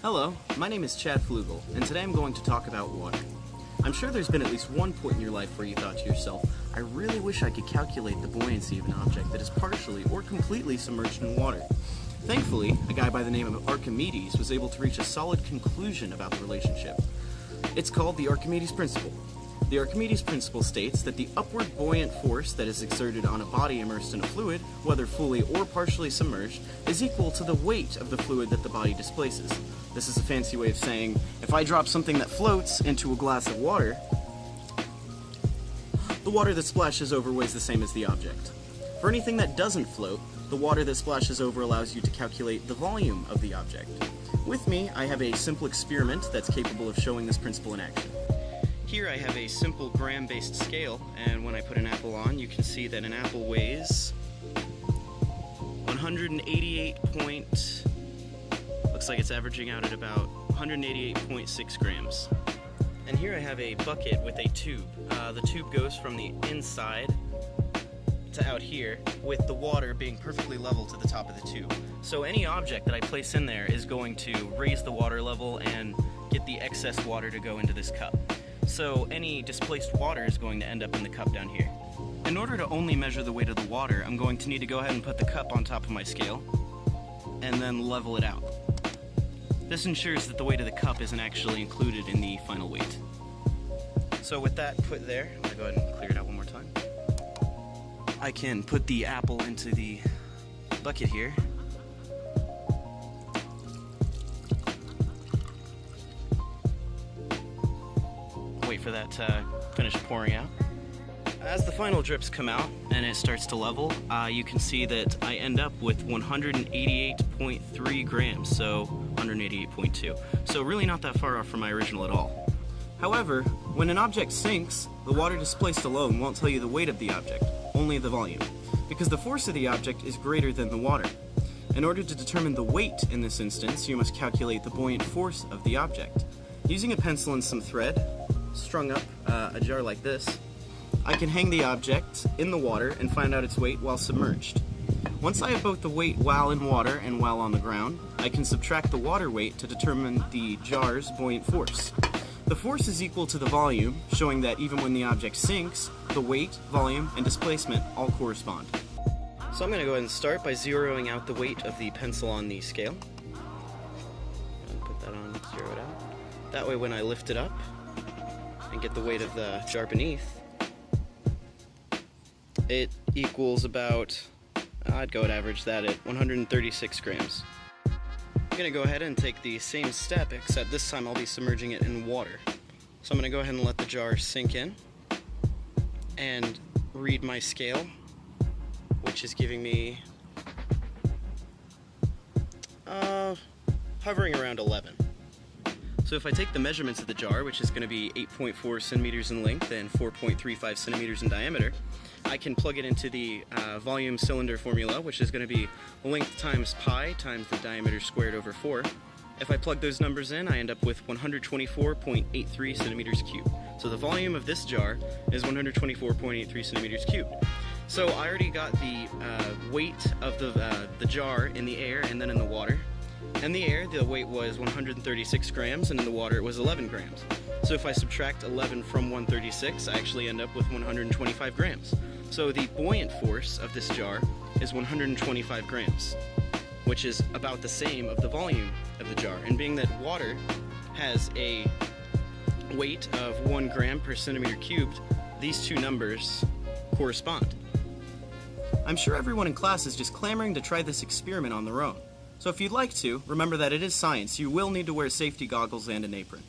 Hello, my name is Chad Fluegel, and today I'm going to talk about water. I'm sure there's been at least one point in your life where you thought to yourself, I really wish I could calculate the buoyancy of an object that is partially or completely submerged in water. Thankfully, a guy by the name of Archimedes was able to reach a solid conclusion about the relationship. It's called the Archimedes principle. The Archimedes principle states that the upward buoyant force that is exerted on a body immersed in a fluid, whether fully or partially submerged, is equal to the weight of the fluid that the body displaces. This is a fancy way of saying, if I drop something that floats into a glass of water, the water that splashes over weighs the same as the object. For anything that doesn't float, the water that splashes over allows you to calculate the volume of the object. With me, I have a simple experiment that's capable of showing this principle in action. Here I have a simple gram-based scale, and when I put an apple on, you can see that an apple weighs 188 looks like it's averaging out at about 188.6 grams. And here I have a bucket with a tube. The tube goes from the inside to out here, with the water being perfectly level to the top of the tube. So any object that I place in there is going to raise the water level and get the excess water to go into this cup. So any displaced water is going to end up in the cup down here. In order to only measure the weight of the water, I'm going to need to go ahead and put the cup on top of my scale and then level it out. This ensures that the weight of the cup isn't actually included in the final weight. So with that put there, I'm going to go ahead and clear it out one more time. I can put the apple into the bucket here. Wait for that to finish pouring out. As the final drips come out and it starts to level, you can see that I end up with 188.3 grams, so 188.2. So really not that far off from my original at all. However, when an object sinks, the water displaced alone won't tell you the weight of the object, only the volume, because the force of the object is greater than the water. In order to determine the weight in this instance, you must calculate the buoyant force of the object. Using a pencil and some thread, strung up a jar like this, I can hang the object in the water and find out its weight while submerged. Once I have both the weight while in water and while on the ground, I can subtract the water weight to determine the jar's buoyant force. The force is equal to the volume, showing that even when the object sinks, the weight, volume, and displacement all correspond. So I'm going to go ahead and start by zeroing out the weight of the pencil on the scale. And put that on, zero it out. That way when I lift it up and get the weight of the jar beneath, it equals about, I'd go and average that at 136 grams. I'm going to go ahead and take the same step, except this time I'll be submerging it in water. So I'm going to go ahead and let the jar sink in and read my scale, which is giving me hovering around 11. So if I take the measurements of the jar, which is going to be 8.4 centimeters in length and 4.35 centimeters in diameter, I can plug it into the volume cylinder formula, which is going to be length times pi times the diameter squared over 4. If I plug those numbers in, I end up with 124.83 centimeters cubed. So the volume of this jar is 124.83 centimeters cubed. So I already got the weight of the jar in the air and then in the water. In the air, the weight was 136 grams, and in the water it was 11 grams. So if I subtract 11 from 136, I actually end up with 125 grams. So the buoyant force of this jar is 125 grams, which is about the same of the volume of the jar. And being that water has a weight of 1 gram per centimeter cubed, these two numbers correspond. I'm sure everyone in class is just clamoring to try this experiment on their own. So if you'd like to, remember that it is science. You will need to wear safety goggles and an apron.